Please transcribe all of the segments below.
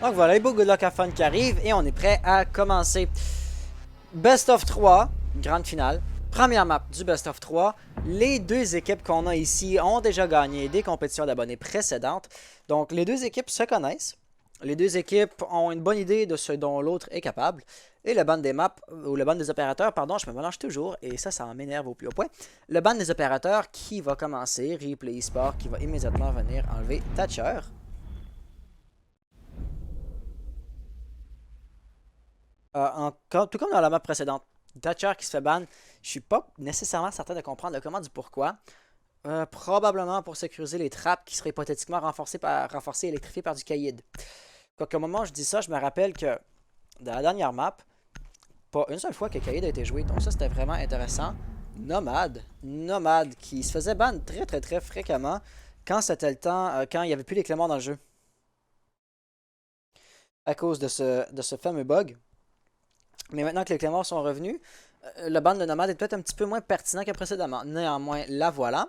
Donc voilà, les beaux Good Luck Have Fun qui arrivent et on est prêt à commencer. Best of 3, grande finale. Première map du Best of 3. Les deux équipes qu'on a ici ont déjà gagné des compétitions d'abonnés précédentes. Donc les deux équipes se connaissent. Les deux équipes ont une bonne idée de ce dont l'autre est capable. Et le ban des maps, ou le ban des opérateurs, pardon, je me mélange toujours, et ça m'énerve au plus haut point. Le ban des opérateurs qui va commencer, Replay eSport qui va immédiatement venir enlever Thatcher. Tout comme dans la map précédente, Thatcher qui se fait ban, je suis pas nécessairement certain de comprendre le comment du pourquoi. Probablement pour sécuriser les trappes qui seraient hypothétiquement renforcées et électrifiées par du caïd. Quoique au moment où je dis ça, je me rappelle que dans la dernière map, pas une seule fois que caïd a été joué, donc ça c'était vraiment intéressant. Nomade qui se faisait ban très fréquemment quand c'était le temps, quand il n'y avait plus les cléments dans le jeu. À cause de ce fameux bug. Mais maintenant que les cléments sont revenus, le ban de Nomade est peut-être un petit peu moins pertinent que précédemment. Néanmoins, la voilà.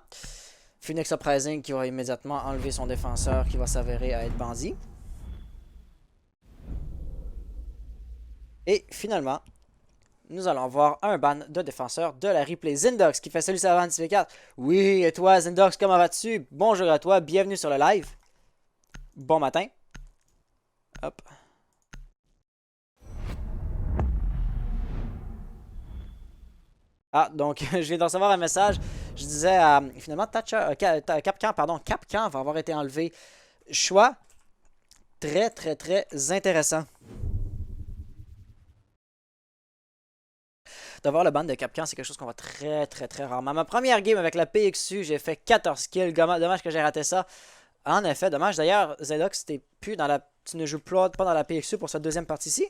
Phoenix Uprising qui va immédiatement enlever son défenseur qui va s'avérer à être bandit. Et finalement, nous allons voir un ban de défenseur de la replay. Zindox qui fait salut Savant 4. Oui, et toi Zindox, comment vas-tu? Bonjour à toi, bienvenue sur le live. Bon matin. Hop. Ah, donc je viens de recevoir un message. Je disais, finalement, Capcan va avoir été enlevé. Choix très intéressant. D'avoir le ban de Capcan, c'est quelque chose qu'on voit très rarement. Ma première game avec la PXU, j'ai fait 14 kills. Dommage que j'ai raté ça. En effet, dommage. D'ailleurs, Zedox, tu ne joues pas dans la PXU pour cette deuxième partie-ci.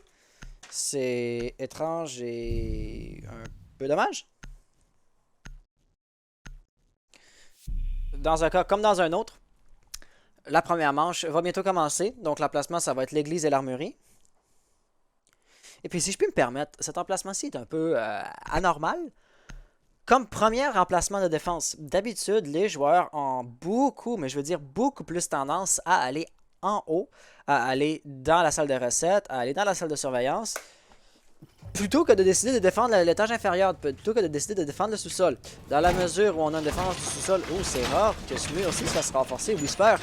C'est étrange et un peu dommage. Dans un cas comme dans un autre, la première manche va bientôt commencer. Donc l'emplacement, ça va être l'église et l'armurerie. Et puis si je puis me permettre, cet emplacement-ci est un peu anormal. Comme premier emplacement de défense, d'habitude, les joueurs ont beaucoup, mais je veux dire beaucoup plus tendance à aller en haut, à aller dans la salle de recettes, à aller dans la salle de surveillance, plutôt que de décider de défendre l'étage inférieur, plutôt que de décider de défendre le sous-sol. Dans la mesure où on a une défense du sous-sol, oh c'est rare que ce mur aussi se fasse renforcer. Whisper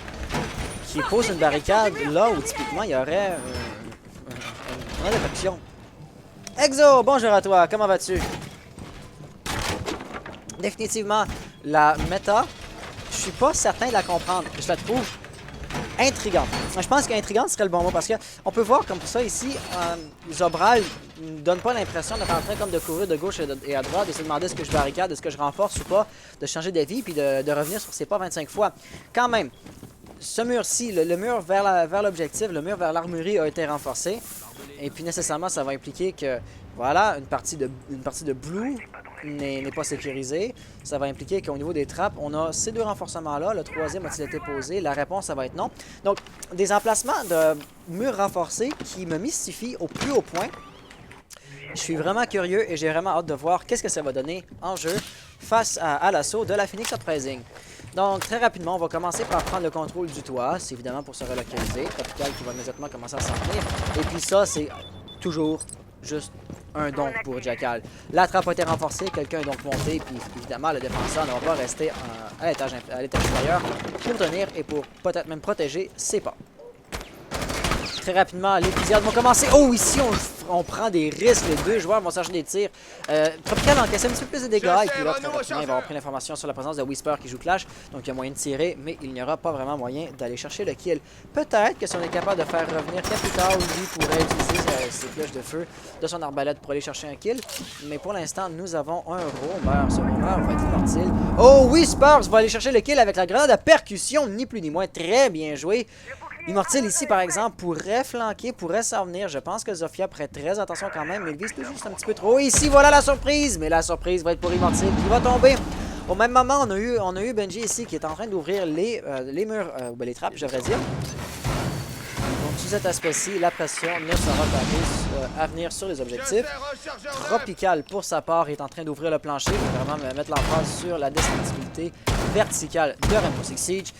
qui pose une barricade là où typiquement il y aurait une défection. Exo, bonjour à toi, comment vas-tu? Définitivement, la méta, je suis pas certain de la comprendre. Je la trouve intrigante. Je pense qu'intrigante serait le bon mot parce qu'on peut voir comme ça ici, Zobral ne donne pas l'impression d'être en train comme de courir de gauche et à droite, de se demander est-ce que je barricade, est-ce que je renforce ou pas, de changer d'avis puis de revenir sur ses pas 25 fois. Quand même, ce mur-ci, le mur vers l'objectif, le mur vers l'armurerie a été renforcé. Et puis nécessairement, ça va impliquer que voilà, une partie de blue n'est pas sécurisée. Ça va impliquer qu'au niveau des trappes, on a ces deux renforcements-là. Le troisième a-t-il été posé? La réponse, ça va être non. Donc, des emplacements de murs renforcés qui me mystifient au plus haut point. Je suis vraiment curieux et j'ai vraiment hâte de voir qu'est-ce que ça va donner en jeu face à l'assaut de la Phoenix Uprising. Donc, très rapidement, on va commencer par prendre le contrôle du toit. C'est évidemment pour se relocaliser. Tropical qui va immédiatement commencer à s'en tenir. Et puis ça, c'est toujours juste un don pour Jackal. La trappe a été renforcée, quelqu'un est donc monté, puis évidemment, le défenseur ne va pas rester à l'étage supérieur pour tenir et pour peut-être même protéger ses pas. Très rapidement, les fusillades vont commencer. Oh, ici, on prend des risques. Les deux joueurs vont s'arracher des tirs. Tropical encaisse un petit peu plus de dégâts. Et puis là, très rapidement, il va avoir pris l'information sur la présence de Whisper qui joue Clash. Donc, il y a moyen de tirer, mais il n'y aura pas vraiment moyen d'aller chercher le kill. Peut-être que si on est capable de faire revenir Capital, lui pourrait utiliser ses flèches de feu de son arbalète pour aller chercher un kill. Mais pour l'instant, nous avons un roamer. Ce roamer va être immortel. Oh, Whisper va aller chercher le kill avec la grenade de percussion, ni plus ni moins. Très bien joué. Immortel ici, par exemple, pourrait flanquer, pourrait s'en venir. Je pense que Zofia prête très attention quand même, mais il vise tout juste un petit peu trop. Et ici, voilà la surprise! Mais la surprise va être pour Immortel qui va tomber. Au même moment, on a eu Benji ici qui est en train d'ouvrir les murs, les trappes, je devrais dire. Donc, sous cet aspect-ci, la pression ne sera pas à venir sur les objectifs. Tropical, pour sa part, est en train d'ouvrir le plancher. Il va vraiment mettre l'emphase sur la destructibilité verticale de Rainbow Six Siege.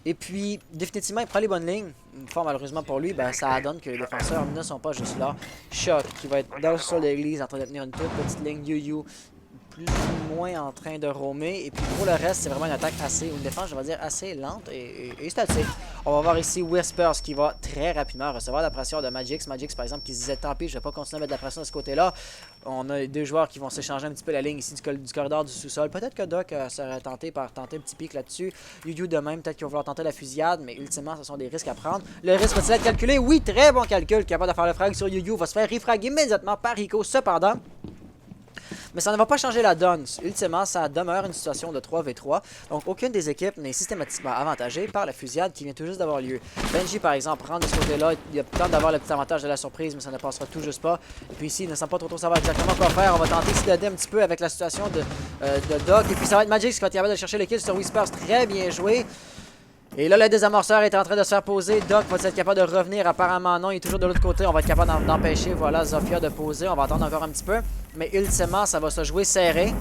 Et puis, définitivement, il prend les bonnes lignes. Fort malheureusement pour lui, ben, ça donne que les défenseurs ne sont pas juste là. Choc, qui va être dans le sol de l'église en train de tenir une toute petite ligne. Yu plus ou moins en train de roamer. Et puis pour le reste, c'est vraiment une attaque assez, une défense, je vais dire, assez lente et statique. On va voir ici Whispers qui va très rapidement recevoir la pression de Magix. Magix, par exemple, qui se disait tant pis, je vais pas continuer à mettre de la pression de ce côté-là. On a deux joueurs qui vont s'échanger un petit peu la ligne ici du corridor du sous-sol. Peut-être que Doc serait tenté par tenter un petit pic là-dessus. Yu de même, peut-être qu'il va vouloir tenter la fusillade, mais ultimement, ce sont des risques à prendre. Le risque va-t-il être calculé? Oui, très bon calcul, capable de faire le frag sur Yu. Va se faire refrag immédiatement par Rico, cependant. Mais ça ne va pas changer la donne. Ultimement, ça demeure une situation de 3v3. Donc, aucune des équipes n'est systématiquement avantagée par la fusillade qui vient tout juste d'avoir lieu. Benji, par exemple, prend de ce côté-là. Il a peut-être d'avoir le petit avantage de la surprise, mais ça ne passera tout juste pas. Et puis ici, il ne sait pas trop savoir exactement quoi faire. On va tenter ici d'aider un petit peu avec la situation de Doc. Et puis, ça va être Magix qui va être capable de chercher le kill sur Whispers. Très bien joué. Et là, le désamorceur est en train de se faire poser. Doc va être capable de revenir? Apparemment non, il est toujours de l'autre côté. On va être capable d'empêcher, voilà, Zofia de poser. On va attendre encore un petit peu. Mais ultimement, ça va se jouer serré.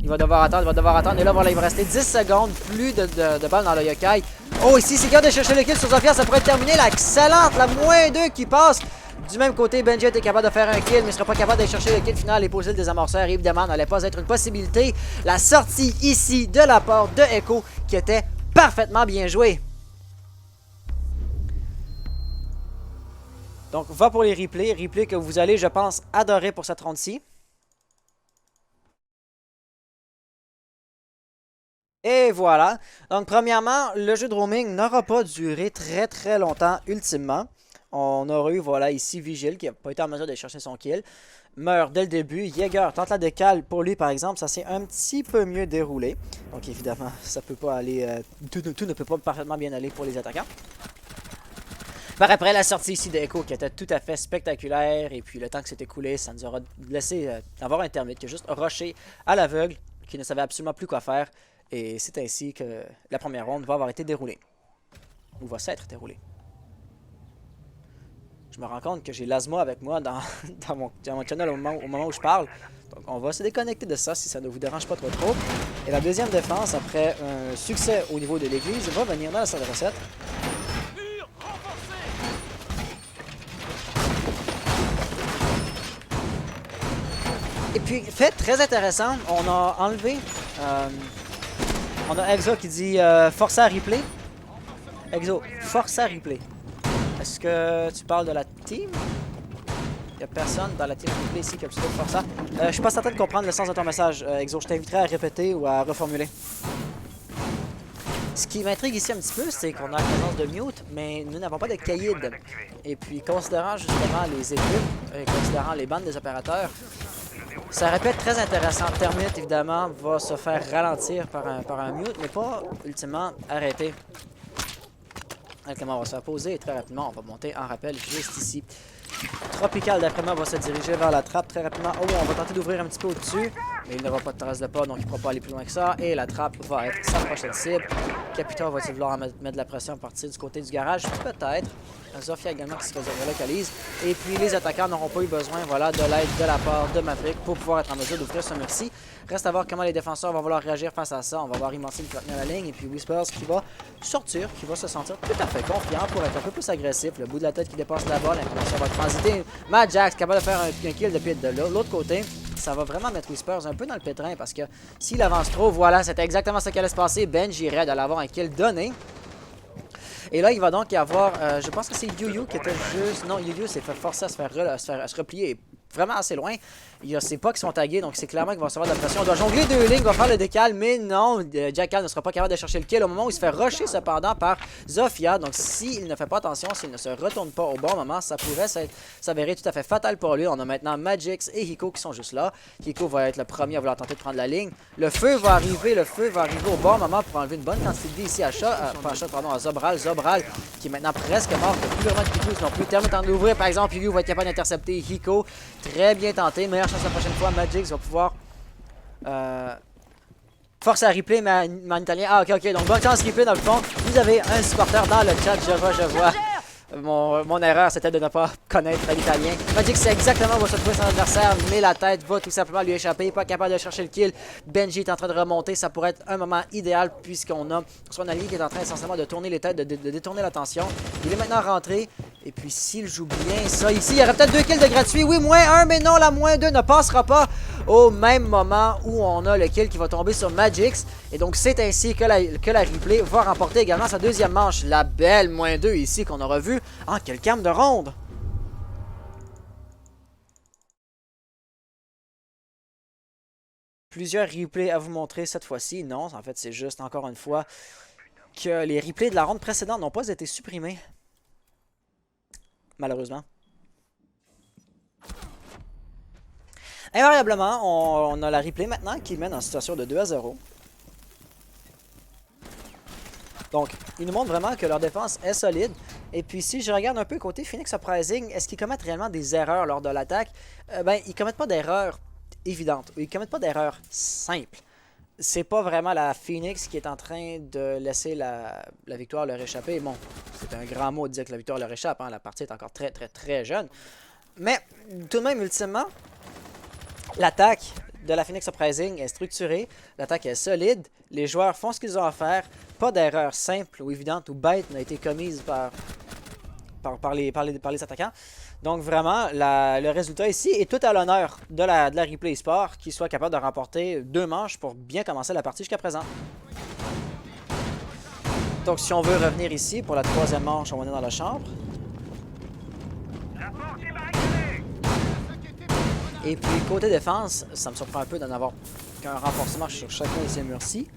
Il va devoir attendre, Et là, voilà, il va rester 10 secondes. Plus de balles dans le yokai. Oh, ici, c'est capable de chercher le kill sur Zofia. Ça pourrait être terminé. La excellente, la -2 qui passe. Du même côté, Benji était capable de faire un kill, mais ne sera pas capable d'aller chercher le kill final et poser le désamorceur. Évidemment, n'allait pas être une possibilité. La sortie ici de la part de Echo qui était parfaitement bien joué. Donc, va pour les replays. Replays que vous allez, je pense, adorer pour cette ronde-ci. Et voilà. Donc, premièrement, le jeu de roaming n'aura pas duré très longtemps, ultimement. On aura eu, voilà, ici, Vigil, qui n'a pas été en mesure de chercher son kill. Meurt dès le début. Jaeger tente la décale. Pour lui, par exemple, ça s'est un petit peu mieux déroulé. Donc, évidemment, ça peut pas aller... tout ne peut pas parfaitement bien aller pour les attaquants. Par après, la sortie ici d'Echo qui était tout à fait spectaculaire. Et puis, le temps que s'est écoulé, ça nous aura laissé avoir un termite qui a juste rushé à l'aveugle, qui ne savait absolument plus quoi faire. Et c'est ainsi que la première ronde va avoir été déroulée. Ou va s'être déroulée. Je me rends compte que j'ai Lasma avec moi dans mon channel au moment où je parle. Donc on va se déconnecter de ça si ça ne vous dérange pas trop. Et la deuxième défense, après un succès au niveau de l'église, va venir dans la salle de recette. Et puis, fait très intéressant, on a enlevé... on a Exo qui dit force à replay. Exo, force à replay. Est-ce que tu parles de la team? Il n'y a personne dans la team replay ici qui a plutôt force à. Je suis pas certain de comprendre le sens de ton message, Exo. Je t'inviterai à répéter ou à reformuler. Ce qui m'intrigue ici un petit peu, c'est qu'on a la présence de mute, mais nous n'avons pas de caïd. Et puis, considérant justement les équipes, et considérant les bandes des opérateurs, ça répète très intéressant. Termite, évidemment, va se faire ralentir par un mute, mais pas, ultimement, arrêter. On va se faire poser et très rapidement, on va monter en rappel juste ici. Tropical, d'après moi, va se diriger vers la trappe très rapidement. Oh, on va tenter d'ouvrir un petit peu au-dessus, mais il n'aura pas de trace de pas, donc il ne pourra pas aller plus loin que ça. Et la trappe va être sa prochaine cible. Capita va-t-il vouloir mettre de la pression à partir du côté du garage? Peut-être. Zofia également qui se relocalise. Et puis les attaquants n'auront pas eu besoin, voilà, de l'aide de la part de Maverick pour pouvoir être en mesure d'ouvrir ce mur-ci. Reste à voir comment les défenseurs vont vouloir réagir face à ça. On va voir Immortine qui va tenir la ligne. Et puis Whispers qui va sortir, qui va se sentir tout à fait confiant pour être un peu plus agressif. Le bout de la tête qui dépasse la balle, l'information va transiter. Matt Jax capable de faire un kill depuis de l'autre côté. Ça va vraiment mettre Whispers un peu dans le pétrin parce que s'il avance trop, voilà, c'était exactement ce qui allait se passer. Benji raide d'aller avoir un kill donné. Et là, il va donc y avoir, je pense que c'est Yu qui était juste... Non, Yu s'est fait forcer à se replier vraiment assez loin. Il y a ses pas qui sont tagués, donc c'est clairement qu'il va recevoir de la pression. On doit jongler deux lignes, il va faire le décal, mais non, Jackal ne sera pas capable de chercher le kill au moment où il se fait rusher cependant par Zofia. Donc s'il ne fait pas attention, s'il ne se retourne pas au bon moment, ça pourrait s'avérer tout à fait fatal pour lui. On a maintenant Magix et Hiko qui sont juste là. Hiko va être le premier à vouloir tenter de prendre la ligne. Le feu va arriver au bon moment pour enlever une bonne quantité de vie ici à Zobral. Zobral qui est maintenant presque mort, il n'y a plus vraiment de Hiko non plus. Terme de temps d'ouvrir, par exemple, Hiko va être capable d'intercepter Hiko. Très bien tenté, meilleure chance la prochaine fois. Magix va pouvoir force à replay, mais en italien. Ah, ok, donc bonne chance replay dans le fond. Vous avez un supporter dans le chat, je vois. Mon erreur, c'était de ne pas connaître l'italien. Magix sait exactement où va se trouver son adversaire, mais la tête va tout simplement lui échapper. Pas capable de chercher le kill. Benji est en train de remonter. Ça pourrait être un moment idéal puisqu'on a son allié qui est en train essentiellement de tourner les têtes, de détourner l'attention. Il est maintenant rentré. Et puis s'il joue bien ça ici, il y aurait peut-être 2 kills de gratuit. Oui, -1, mais non, la -2 ne passera pas au même moment où on a le kill qui va tomber sur Magix. Et donc c'est ainsi que la replay va remporter également sa deuxième manche. La belle -2 ici qu'on aura vu en quel calme de ronde. Plusieurs replays à vous montrer cette fois-ci. Non, en fait c'est juste encore une fois que les replays de la ronde précédente n'ont pas été supprimés. Malheureusement. Invariablement, on a la replay maintenant qui mène en situation de 2-0. Donc, ils nous montrent vraiment que leur défense est solide. Et puis, si je regarde un peu côté Phoenix Uprising, est-ce qu'ils commettent réellement des erreurs lors de l'attaque? Ils commettent pas d'erreurs évidentes. Ils commettent pas d'erreurs simples. C'est pas vraiment la Phoenix qui est en train de laisser la victoire leur échapper. Bon, c'est un grand mot de dire que la victoire leur échappe. Hein. La partie est encore très jeune. Mais, tout de même, ultimement, l'attaque de la Phoenix Uprising est structurée. L'attaque est solide. Les joueurs font ce qu'ils ont à faire. Pas d'erreur simple ou évidente ou bête n'a été commise par les attaquants. Donc vraiment, le résultat ici est tout à l'honneur de la Replay eSport qui soit capable de remporter 2 manches pour bien commencer la partie jusqu'à présent. Donc si on veut revenir ici pour la 3e manche, on va aller dans la chambre. Et puis côté défense, ça me surprend un peu d'en avoir qu'un renforcement sur chacun de ces murs-ci.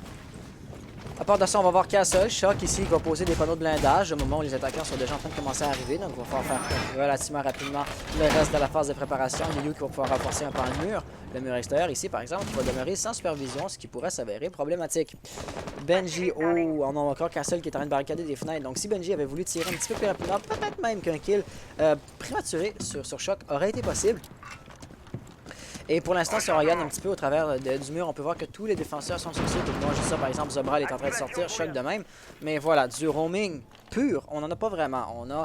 À part de ça, on va voir Castle. Shock ici qui va poser des panneaux de blindage au moment où les attaquants sont déjà en train de commencer à arriver. Donc il va falloir faire relativement rapidement le reste de la phase de préparation. Liu qui va pouvoir renforcer un pan de mur. Le mur extérieur ici par exemple qui va demeurer sans supervision, ce qui pourrait s'avérer problématique. Benji, on a encore Castle qui est en train de barricader des fenêtres. Donc si Benji avait voulu tirer un petit peu plus rapidement, peut-être même qu'un kill prématuré sur Shock aurait été possible. Et pour l'instant, si on regarde un petit peu au travers du mur, on peut voir que tous les défenseurs sont sur site. Moi, juste ça, par exemple, Zobral est en train de sortir, Shock de même. Mais voilà, du roaming pur, on n'en a pas vraiment. On a,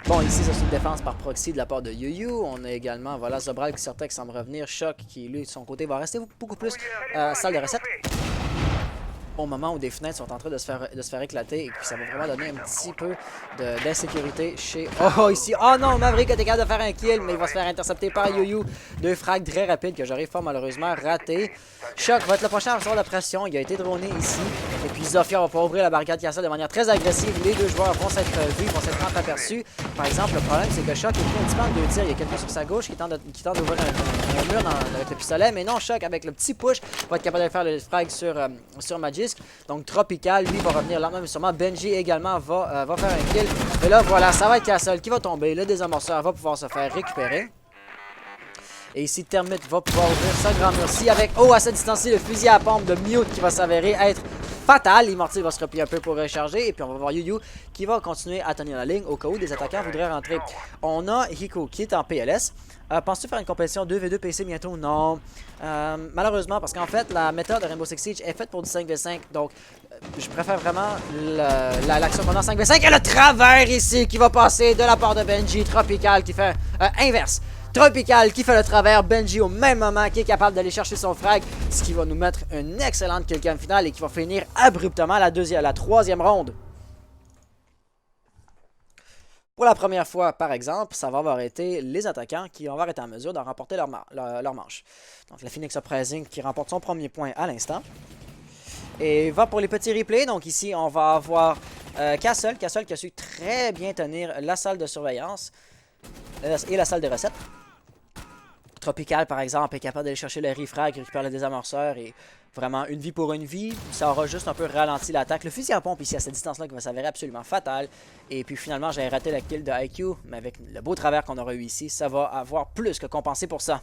bon, ici, ça c'est une défense par proxy de la part de Yu. On a également, voilà, Zobral qui sortait, qui semble revenir. Shock qui, lui, de son côté, va rester beaucoup plus salle de recette. Au moment où des fenêtres sont en train de se faire éclater et puis ça va vraiment donner un petit peu d'insécurité chez... Oh, ici! Oh non! Maverick était capable de faire un kill, mais il va se faire intercepter par Yu. 2 frags très rapides que j'aurais fort malheureusement raté. Shock va être le prochain à recevoir la pression. Il a été droné ici. Et puis Zofia va pouvoir ouvrir la barricade Castle de manière très agressive. Les 2 joueurs vont s'être vus, vont s'être aperçus. Par exemple, le problème, c'est que Shock est pris un petit peu en 2 tirs. Il y a quelqu'un sur sa gauche qui tente d'ouvrir un mur avec le pistolet. Mais non, Shock, avec le petit push, va être capable de faire le frag sur Magix. Donc Tropical, lui, va revenir lentement mais sûrement. Benji également va faire un kill. Et là, voilà, ça va être Castle qui va tomber. Le désamorceur va pouvoir se faire récupérer. Et ici, Termite va pouvoir ouvrir sa grand mur-ci avec, à cette distance-ci, le fusil à pompe de Mute qui va s'avérer être fatal. Immortal va se replier un peu pour recharger. Et puis, on va voir Yu qui va continuer à tenir la ligne au cas où des attaquants voudraient rentrer. On a Hiko qui est en PLS. Penses-tu faire une compétition 2v2 PC bientôt? Non. Malheureusement, parce qu'en fait, la méthode de Rainbow Six Siege est faite pour du 5v5. Donc, je préfère vraiment l'action pendant 5v5. Et le travers ici qui va passer de la part de Benji. Tropical qui fait inverse. Tropical qui fait le travers, Benji au même moment qui est capable d'aller chercher son frag, ce qui va nous mettre une excellente killcam finale et qui va finir abruptement la 3e ronde. Pour la première fois, par exemple, ça va avoir été les attaquants qui vont avoir été en mesure de remporter leur manche. Donc la Phoenix Uprising qui remporte son premier point à l'instant. Et va pour les petits replays. Donc ici, on va avoir Castle qui a su très bien tenir la salle de surveillance et la salle de recettes. Tropical, par exemple, est capable d'aller chercher le refrag, récupérer le désamorceur et vraiment une vie pour une vie. Ça aura juste un peu ralenti l'attaque. Le fusil à pompe ici à cette distance-là qui va s'avérer absolument fatal. Et puis finalement, j'ai raté la kill de IQ, mais avec le beau travers qu'on aura eu ici, ça va avoir plus que compensé pour ça.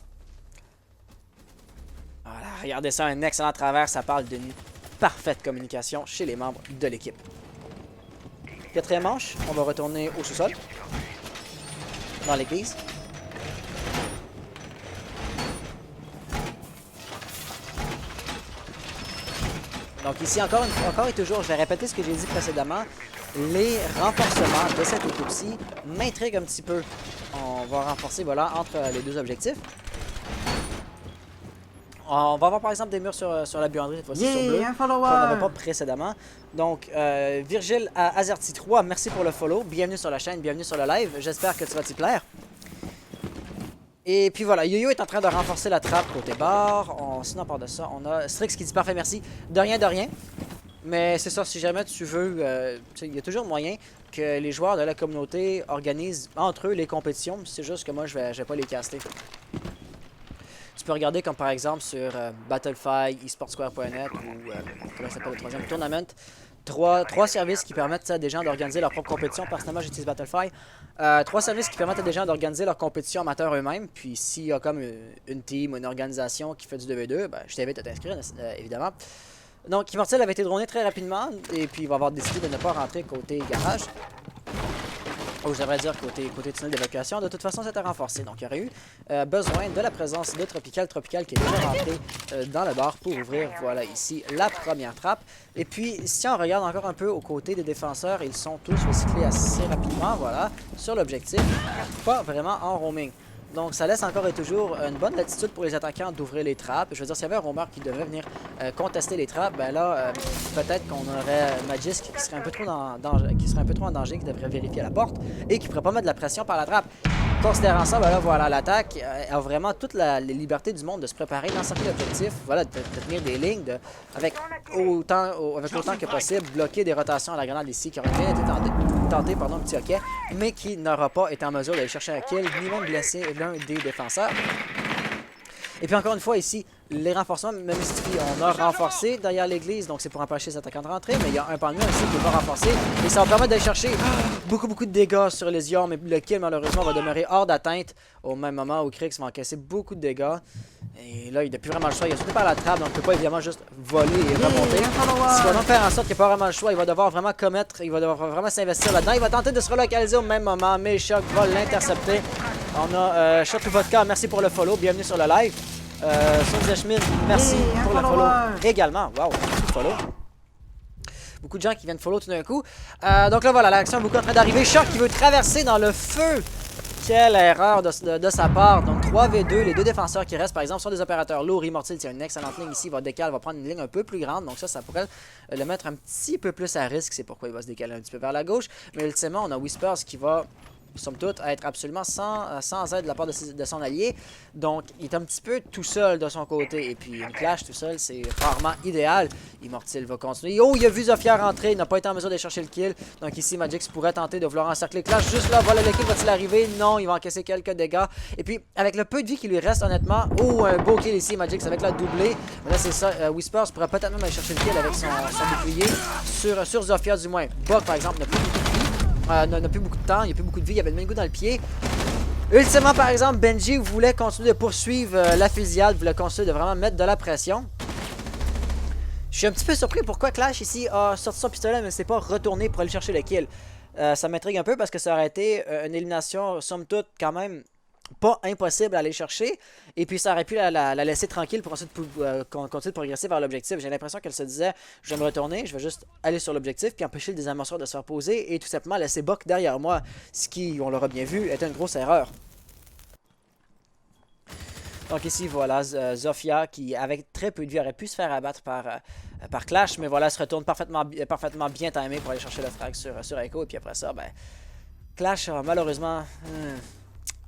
Voilà, regardez ça, un excellent travers. Ça parle d'une parfaite communication chez les membres de l'équipe. 4e manche, on va retourner au sous-sol, dans l'église. Donc ici, encore et toujours, je vais répéter ce que j'ai dit précédemment. les renforcements de cette équipe-ci m'intriguent un petit peu. On va renforcer, voilà, entre les deux objectifs. On va avoir par exemple des murs sur la buanderie cette fois-ci sur bleu, qu'on n'avait pas précédemment. Donc, Virgile à Azerty3, merci pour le follow. Bienvenue sur la chaîne, bienvenue sur le live. J'espère que tu vas t'y plaire. Et puis voilà, Yo-Yo est en train de renforcer la trappe côté bar. Sinon, à part de ça, on a Strix qui dit parfait, merci. De rien, de rien. Mais c'est ça, si jamais tu veux, il y a toujours moyen que les joueurs de la communauté organisent entre eux les compétitions. C'est juste que moi, je vais pas les caster. Tu peux regarder comme par exemple sur Battlefy, esportsquare.net ou comment ça s'appelle le troisième tournament. Trois services qui permettent à des gens d'organiser leur propre compétition. Personnellement, j'utilise Battlefy. Trois services qui permettent à des gens d'organiser leur compétition amateur eux-mêmes. Puis s'il y a comme une team ou une organisation qui fait du 2v2, ben, je t'invite à t'inscrire, évidemment. Donc, Immortel avait été droné très rapidement. Et puis il va avoir décidé de ne pas rentrer côté garage. Ou je devrais dire côté tunnel d'évacuation. De toute façon, c'était renforcé. Donc, il y aurait eu besoin de la présence de Tropical. Tropical qui est déjà rentré dans le bar pour ouvrir, voilà, ici, la première trappe. Et puis, si on regarde encore un peu aux côtés des défenseurs, ils sont tous recyclés assez rapidement, voilà, sur l'objectif. Pas vraiment en roaming. Donc, ça laisse encore et toujours une bonne latitude pour les attaquants d'ouvrir les trappes. Je veux dire, s'il y avait un roamer qui devait venir contester les trappes, ben là, peut-être qu'on aurait Magisk qui serait un peu trop en danger, qui devrait vérifier la porte et qui pourrait pas mettre de la pression par la trappe. Considérant ça, ben là, voilà, l'attaque a vraiment toute la liberté du monde de se préparer, d'encercler l'objectif, voilà, de tenir des lignes, avec autant que possible, bloquer des rotations à la grenade ici, qui aurait bien été tenté, pardon, petit hockey, mais qui n'aura pas été en mesure d'aller chercher un kill, ni même blesser l'un des défenseurs. Et puis encore une fois ici, les renforcements me mystifient. On a renforcé derrière l'église, donc c'est pour empêcher les attaquants de rentrer, mais il y a un pan de mur ici qui n'est pas renforcé, et ça va permettre d'aller chercher beaucoup de dégâts sur les Iors, mais le kill malheureusement va demeurer hors d'atteinte au même moment où Krix va encaisser beaucoup de dégâts. Et là, il n'a plus vraiment le choix, il a sauté par la trappe, donc il ne peut pas évidemment juste voler et remonter. Ce qu'il va donc faire en sorte qu'il n'y a pas vraiment le choix, il va devoir vraiment s'investir là-dedans. Il va tenter de se relocaliser au même moment, mais Shock va l'intercepter. On a Shot Vodka, merci pour le follow, bienvenue sur le live. Sonia Schmidt, merci pour le follow également. Wow, beaucoup de follow. Beaucoup de gens qui viennent follow tout d'un coup. Donc là, voilà, l'action est beaucoup en train d'arriver. Shock qui veut traverser dans le feu. Quelle erreur de sa part. Donc 3v2, les deux défenseurs qui restent par exemple sont des opérateurs lourds. Immortal tient une excellente ligne ici, il va décaler, va prendre une ligne un peu plus grande. Donc ça pourrait le mettre un petit peu plus à risque. C'est pourquoi il va se décaler un petit peu vers la gauche. Mais ultimement, on a Whispers qui va, somme toute, être absolument sans aide de la part de son allié. Donc il est un petit peu tout seul de son côté. Et puis une clash tout seul, c'est rarement idéal. Immortal va continuer. Oh, il a vu Zofia rentrer, il n'a pas été en mesure de chercher le kill. Donc ici, Magix pourrait tenter de vouloir encercler Clash. Juste là, voilà, le kill va-t-il arriver? Non, il va encaisser quelques dégâts. Et puis, avec le peu de vie qui lui reste, honnêtement, oh, un beau kill ici, Magix avec la doublée. Mais là, c'est ça, Whispers pourrait peut-être même aller chercher le kill avec son bouclier. Sur Zofia, du moins. Buck, par exemple, n'a plus beaucoup de vie. N'a plus beaucoup de temps, il n'y a plus beaucoup de vie, il y avait le Mingo dans le pied. Ultimement, par exemple, Benji voulait continuer de poursuivre la fusillade, voulait continuer de vraiment mettre de la pression. Je suis un petit peu surpris pourquoi Clash ici a sorti son pistolet mais s'est pas retourné pour aller chercher le kill. Ça m'intrigue un peu parce que ça aurait été une élimination, somme toute, quand même pas impossible à aller chercher. Et puis ça aurait pu la laisser tranquille pour ensuite continuer de progresser vers l'objectif. J'ai l'impression qu'elle se disait, je vais me retourner, je vais juste aller sur l'objectif puis empêcher le désamorceur de se faire poser et tout simplement laisser Buck derrière moi. Ce qui, on l'aura bien vu, était une grosse erreur. Donc ici, voilà, Zofia qui, avec très peu de vie, aurait pu se faire abattre par Clash. Mais voilà, se retourne parfaitement bien timé pour aller chercher le frag sur Echo. Et puis après ça, ben, Clash a malheureusement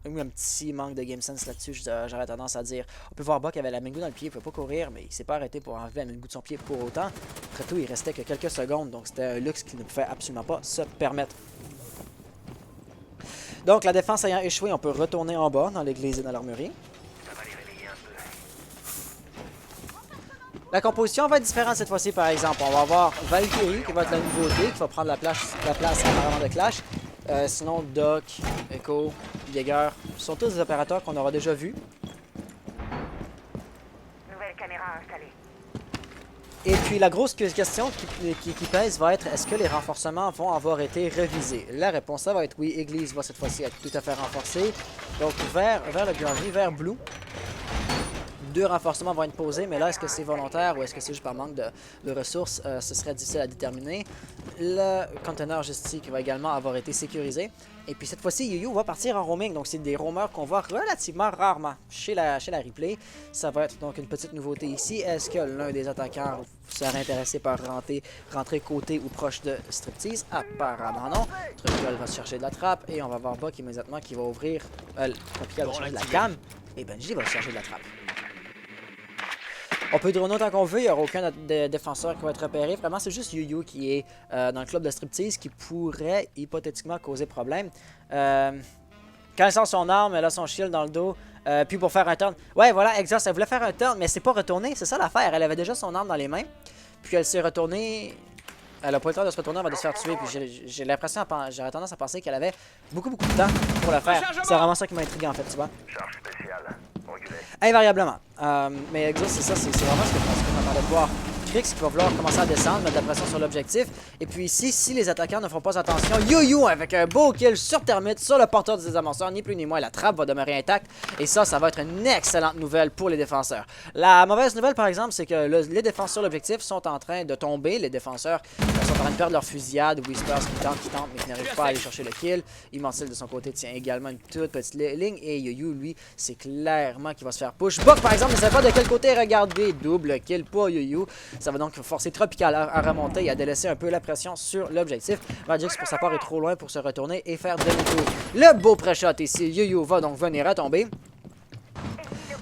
eu un petit manque de game sense là-dessus, j'aurais tendance à dire. On peut voir Buck qui avait la Mingo dans le pied, il ne pouvait pas courir, mais il s'est pas arrêté pour enlever la Mingo de son pied pour autant. Après tout, il restait que quelques secondes, donc c'était un luxe qu'il ne pouvait absolument pas se permettre. Donc la défense ayant échoué, on peut retourner en bas dans l'église et dans l'armurerie. La composition va être différente cette fois-ci, par exemple. On va avoir Valkyrie qui va être la nouveauté, qui va prendre la place apparemment de Clash. Sinon, Doc, Echo, Jaeger, sont tous des opérateurs qu'on aura déjà vus. Nouvelle caméra installée. Et puis la grosse question qui pèse va être, est-ce que les renforcements vont avoir été révisés? La réponse ça va être oui, Église va cette fois-ci être tout à fait renforcée. Donc vers le buanderie, vers Blue. 2 renforcements vont être posés, mais là, est-ce que c'est volontaire ou est-ce que c'est juste par manque de ressources? Ce serait difficile à déterminer. Le conteneur logistique va également avoir été sécurisé. Et puis cette fois-ci, Yu Yu va partir en roaming. Donc c'est des roamers qu'on voit relativement rarement chez la replay. Ça va être donc une petite nouveauté ici. Est-ce que l'un des attaquants serait intéressé par rentrer côté ou proche de Striptease? Apparemment non. Tropical va se chercher de la trappe et on va voir Buck immédiatement qui va ouvrir... Tropical va se chercher de la cam et Benji va se chercher de la trappe. On peut drone autant qu'on veut, il n'y aura aucun défenseur qui va être repéré. Vraiment, c'est juste Yu Yu qui est dans le club de Striptease qui pourrait hypothétiquement causer problème. Quand elle sort son arme, elle a son shield dans le dos. Puis pour faire un turn. Ouais, voilà, exact. Elle voulait faire un turn, mais c'est pas retourné. C'est ça l'affaire. Elle avait déjà son arme dans les mains. Puis elle s'est retournée. Elle a pas eu le temps de se retourner avant de se faire tuer. Puis j'ai l'impression, j'aurais tendance à penser qu'elle avait beaucoup de temps pour le faire. C'est vraiment ça qui m'a intrigué en fait, tu vois. Charge spéciale. Invariablement. Mais Exos, c'est ça, c'est vraiment ce que je m'attendais de voir. Krix qui va vouloir commencer à descendre, mettre de la pression sur l'objectif. Et puis ici, si les attaquants ne font pas attention, Yu Yu avec un beau kill sur Termite, sur le porteur des amorceurs, ni plus ni moins, la trappe va demeurer intacte. Et ça va être une excellente nouvelle pour les défenseurs. La mauvaise nouvelle, par exemple, c'est que les défenseurs sur l'objectif sont en train de tomber. Les défenseurs sont en train de perdre leur fusillade. Whispers qui tente, mais qui n'arrive pas à aller chercher le kill. Immortal de son côté tient également une toute petite ligne. Et Yu Yu, lui, c'est clairement qu'il va se faire push. Buck, par exemple, ne sait pas de quel côté regarder. Double kill pour Yu Yu. Ça va donc forcer Tropical à remonter et à délaisser un peu la pression sur l'objectif. Magix, pour sa part, est trop loin pour se retourner et faire demi-tour. Le beau pré-shot ici. Yu Yu va donc venir à tomber.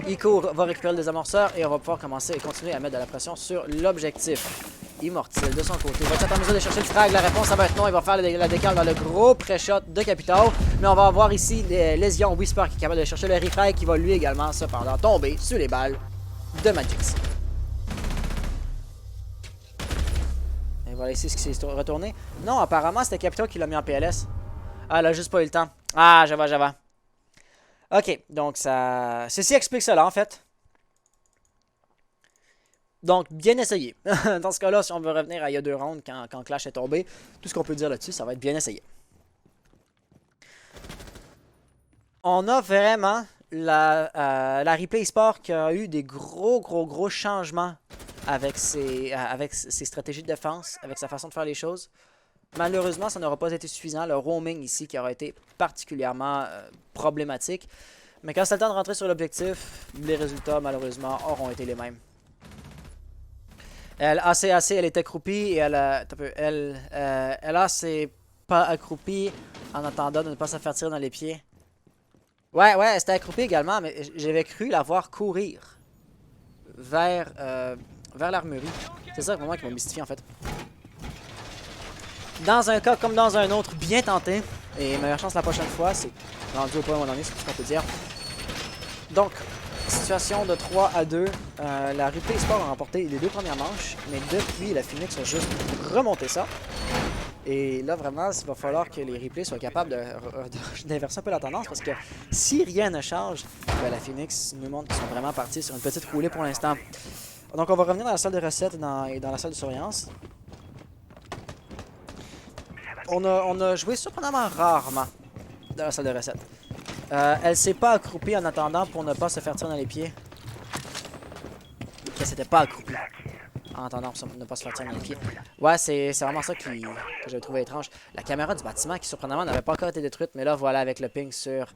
Ico va récupérer le désamorceur et on va pouvoir commencer et continuer à mettre de la pression sur l'objectif. Immortal de son côté va être en mesure de chercher le frag. La réponse, ça va être non. Il va faire la décale dans le gros pré-shot de Capital. Mais on va avoir ici Lésion Whisper qui est capable de chercher le refrag qui va lui également cependant tomber sur les balles de Magix. Et voilà ici ce qui s'est retourné. Non, apparemment c'était Capital qui l'a mis en PLS. Ah, elle a juste pas eu le temps. Ah, j'avais. Ok, donc ça... Ceci explique cela en fait. Donc, bien essayé. Dans ce cas-là, si on veut revenir à il y a 2 rounds quand Clash est tombé, tout ce qu'on peut dire là-dessus, ça va être bien essayé. On a vraiment la Replay Sport qui a eu des gros changements avec ses stratégies de défense, avec sa façon de faire les choses. Malheureusement, ça n'aura pas été suffisant. Le roaming ici qui aura été particulièrement problématique. Mais quand c'est le temps de rentrer sur l'objectif, les résultats malheureusement auront été les mêmes. Elle était accroupie et elle s'est pas accroupie en attendant de ne pas se faire tirer dans les pieds. Ouais, elle s'était accroupie également, mais j'avais cru la voir courir vers l'armurerie. C'est ça pour moi qui m'a mystifié en fait. Dans un cas comme dans un autre, bien tenté. Et meilleure chance la prochaine fois, c'est rendu au point mon ami, c'est tout ce qu'on peut dire. Donc, situation de 3-2. La Replay Sport a remporté les 2 premières manches, mais depuis, la Phoenix a juste remonté ça. Et là, vraiment, il va falloir que les replays soient capables d'inverser un peu la tendance, parce que si rien ne change, ben, la Phoenix nous montre qu'ils sont vraiment partis sur une petite roulée pour l'instant. Donc, on va revenir dans la salle de recettes et dans la salle de surveillance. On a joué surprenamment rarement dans la salle de recettes. Elle s'est pas accroupie en attendant pour ne pas se faire tirer dans les pieds. Elle s'était pas accroupie en attendant pour ne pas se faire tirer dans les pieds. Ouais, c'est vraiment ça que j'ai trouvé étrange. La caméra du bâtiment qui surprenamment n'avait pas encore été détruite, mais là voilà avec le ping sur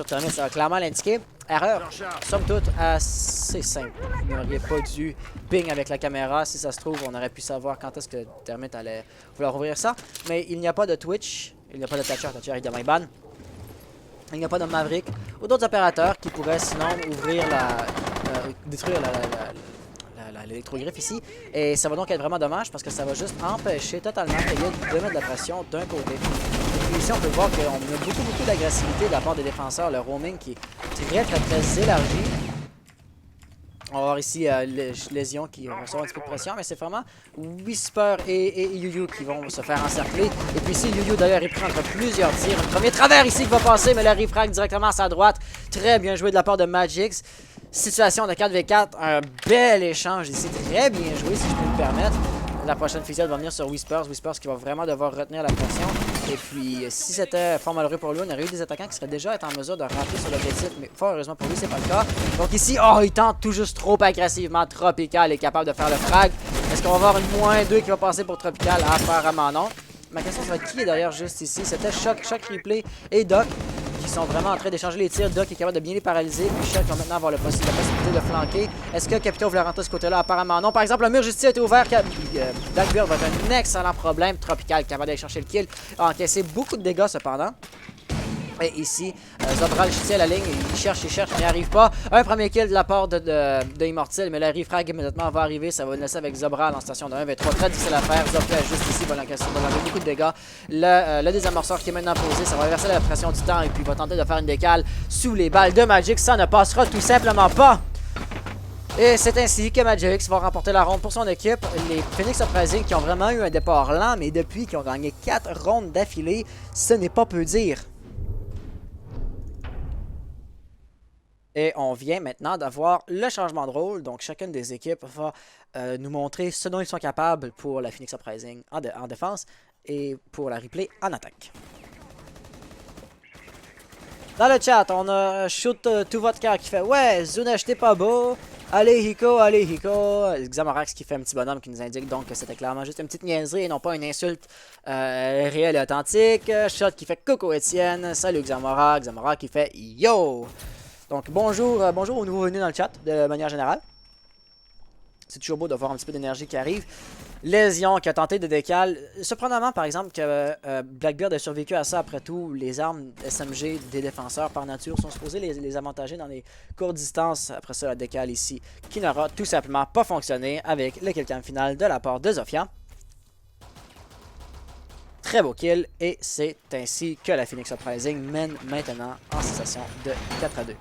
Termite, ça va clairement l'indiquer. Erreur, somme toute, assez simple. Vous n'auriez pas dû ping avec la caméra. Si ça se trouve, on aurait pu savoir quand est-ce que Termite allait vouloir ouvrir ça. Mais il n'y a pas de Twitch, il n'y a pas de Thatcher évidemment est ban. Il n'y a pas de Maverick ou d'autres opérateurs qui pourraient sinon ouvrir détruire l'électrogriffe ici. Et ça va donc être vraiment dommage parce que ça va juste empêcher totalement de mettre de la pression d'un côté. Et puis ici, on peut voir qu'on a beaucoup d'agressivité de la part des défenseurs. Le roaming qui est très élargi. On va voir ici Lésion qui reçoit un petit peu de pression, mais c'est vraiment Whisper et Yu Yu qui vont se faire encercler. Et puis ici, Yu Yu d'ailleurs est pris entre plusieurs tirs. Un premier travers ici qui va passer, mais le refrag directement à sa droite. Très bien joué de la part de Magix. Situation de 4v4, un bel échange ici, très bien joué si je peux me permettre. La prochaine fusillade va venir sur Whispers qui va vraiment devoir retenir la pression. Et puis, si c'était fort malheureux pour lui, on aurait eu des attaquants qui seraient déjà en mesure de rentrer sur l'objectif. Mais fort heureusement pour lui, c'est pas le cas. Donc ici, oh, il tente tout juste trop agressivement. Tropical est capable de faire le frag. Est-ce qu'on va avoir une -2 qui va passer pour Tropical? Apparemment non. Ma question, ça va être qui est derrière juste ici? C'était Shock Replay et Doc qui sont vraiment en train d'échanger les tirs. Doc est capable de bien les paralyser. Puis Shock va maintenant avoir la possibilité de flanquer. Est-ce que Capito voulait rentrer de ce côté-là? Apparemment non. Par exemple, le mur justice a été ouvert. Blackbeard va être un excellent problème. Tropical capable d'aller chercher le kill. A encaissé beaucoup de dégâts cependant. Et ici, Zobral tient la ligne, il cherche, mais il n'y arrive pas. Un premier kill de la part de Immortal, mais le refrag immédiatement va arriver. Ça va le laisser avec Zobral en station de 1v3. Très difficile à faire. Zobral juste ici va l'encaisser, va enlever beaucoup de dégâts. Le désamorceur qui est maintenant posé, ça va inverser la pression du temps et puis il va tenter de faire une décale sous les balles de Magic. Ça ne passera tout simplement pas. Et c'est ainsi que Magix va remporter la ronde pour son équipe. Les Phoenix Uprising qui ont vraiment eu un départ lent, mais depuis qu'ils ont gagné 4 rondes d'affilée, ce n'est pas peu dire. Et on vient maintenant d'avoir le changement de rôle. Donc, chacune des équipes va nous montrer ce dont ils sont capables pour la Phoenix Uprising en défense et pour la replay en attaque. Dans le chat, on a Shoot tout votre cœur qui fait « Ouais, Zunesh, t'es pas beau. Allez, Hiko, allez, Hiko. » Xamorax qui fait un petit bonhomme qui nous indique donc que c'était clairement juste une petite niaiserie et non pas une insulte réelle et authentique. Shot qui fait « Coucou, Étienne. » Salut, Xamorax. Xamorax qui fait « Yo. » Donc bonjour aux nouveaux venus dans le chat de manière générale. C'est toujours beau de voir un petit peu d'énergie qui arrive. Lésion qui a tenté de décaler. Surprenamment par exemple que Blackbeard a survécu à ça après tout. Les armes SMG des défenseurs par nature sont supposées les avantager dans les courtes distances. Après ça la décale ici qui n'aura tout simplement pas fonctionné avec le kill-cam final de la part de Zofia. Très beau kill et c'est ainsi que la Phoenix Uprising mène maintenant en situation de 4-2.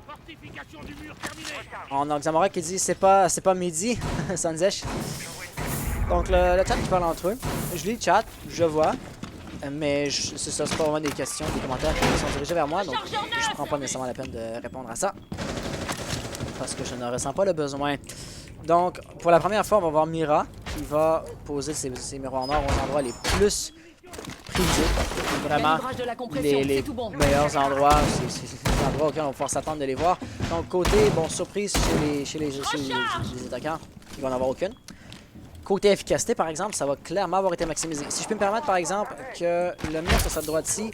On a Xamora qui dit c'est pas midi, Sanzesh. Donc le chat qui parle entre eux. Je lis le chat, je vois, mais c'est ça, c'est pas vraiment des questions, des commentaires qui sont dirigés vers moi, donc je prends pas nécessairement la peine de répondre à ça. Parce que je ne ressens pas le besoin. Donc pour la première fois, on va voir Mira qui va poser ses miroirs noirs aux endroits les plus prisés. Vraiment les meilleurs endroits, c'est les endroits auxquels on va pouvoir s'attendre de les voir. Donc côté, bon, surprise chez les attaquants, il va en avoir aucune. Côté efficacité, par exemple, ça va clairement avoir été maximisé. Si je peux me permettre, par exemple, que le mur sur cette droite-ci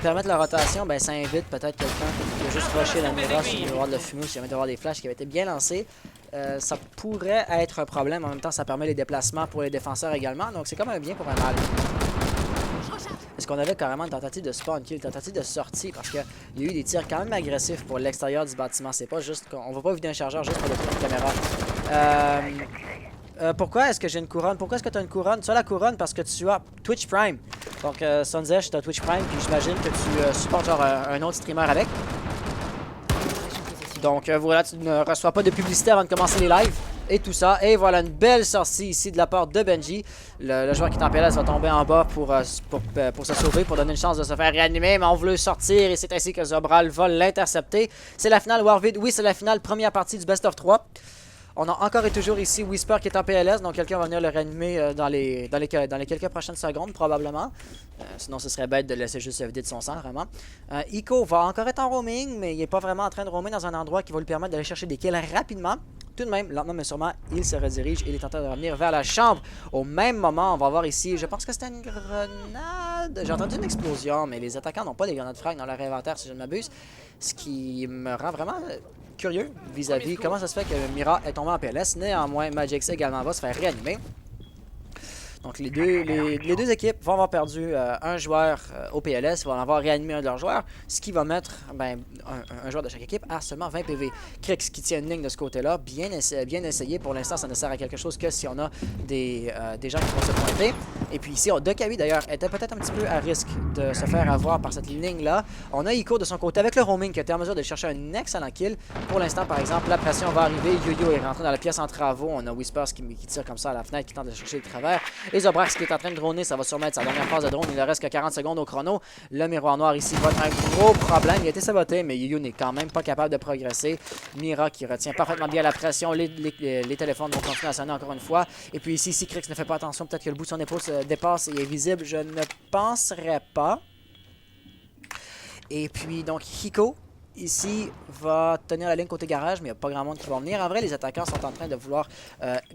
permette la rotation, ben ça invite peut-être quelqu'un qui a juste rushé la Mira sur le miroir de la fumée, si jamais d'avoir des flashs qui avaient été bien lancés. Ça pourrait être un problème. En même temps, ça permet les déplacements pour les défenseurs également. Donc, c'est comme un bien pour un mal. Est-ce qu'on avait carrément une tentative de spawn kill, une tentative de sortie? Parce qu'il y a eu des tirs quand même agressifs pour l'extérieur du bâtiment. C'est pas juste qu'on va pas vider un chargeur juste pour le coup de caméra. Pourquoi est-ce que j'ai une couronne? Pourquoi est-ce que tu as une couronne? Tu as la couronne parce que tu as Twitch Prime. Donc, Sunzesh, tu as Twitch Prime, puis j'imagine que tu supportes genre un autre streamer avec. Donc, voilà, tu ne reçois pas de publicité avant de commencer les lives et tout ça. Et voilà, une belle sortie ici de la part de Benji. Le joueur qui est en PLS va tomber en bas pour se sauver, pour donner une chance de se faire réanimer. Mais on voulait sortir et c'est ainsi que Zobral va l'intercepter. C'est la finale Warvid. Oui, c'est la finale, première partie du Best of 3. On a encore et toujours ici Whisper qui est en PLS, donc quelqu'un va venir le réanimer dans les quelques prochaines secondes probablement. Sinon ce serait bête de le laisser juste se vider de son sang vraiment. Ico va encore être en roaming, mais il n'est pas vraiment en train de roamer dans un endroit qui va lui permettre d'aller chercher des kills rapidement. Tout de même, lentement mais sûrement, il se redirige et il est en train de revenir vers la chambre. Au même moment, on va voir ici, je pense que c'était une grenade. J'ai entendu une explosion, mais les attaquants n'ont pas des grenades frag dans leur inventaire si je ne m'abuse. Ce qui me rend vraiment curieux vis-à-vis comment ça se fait que Mira est tombé en PLS. Néanmoins, Magix également va se faire réanimer. Donc les deux équipes vont avoir perdu un joueur au PLS, vont avoir réanimé un de leurs joueurs, ce qui va mettre un joueur de chaque équipe à seulement 20 PV. Krix qui tient une ligne de ce côté-là, bien essayé. Pour l'instant, ça ne sert à quelque chose que si on a des gens qui vont se pointer. Et puis ici, Dokawi d'ailleurs était peut-être un petit peu à risque de se faire avoir par cette ligne-là. On a Ico de son côté avec le roaming qui était en mesure de chercher un excellent kill. Pour l'instant, par exemple, la pression va arriver. Yo-Yo est rentré dans la pièce en travaux. On a Whispers qui tire comme ça à la fenêtre, qui tente de chercher le travers. Et Zobrax qui est en train de droner, ça va sûrement être sa dernière phase de drone. Il ne reste que 40 secondes au chrono. Le miroir noir ici va être un gros problème. Il a été saboté, mais Yuyu n'est quand même pas capable de progresser. Mira qui retient parfaitement bien la pression. Les téléphones vont continuer à sonner encore une fois. Et puis ici, si Crix ne fait pas attention, peut-être que le bout de son épaule se dépasse et est visible. Je ne penserais pas. Et puis donc Hiko ici va tenir la ligne côté garage, mais il n'y a pas grand monde qui va venir. En vrai, les attaquants sont en train de vouloir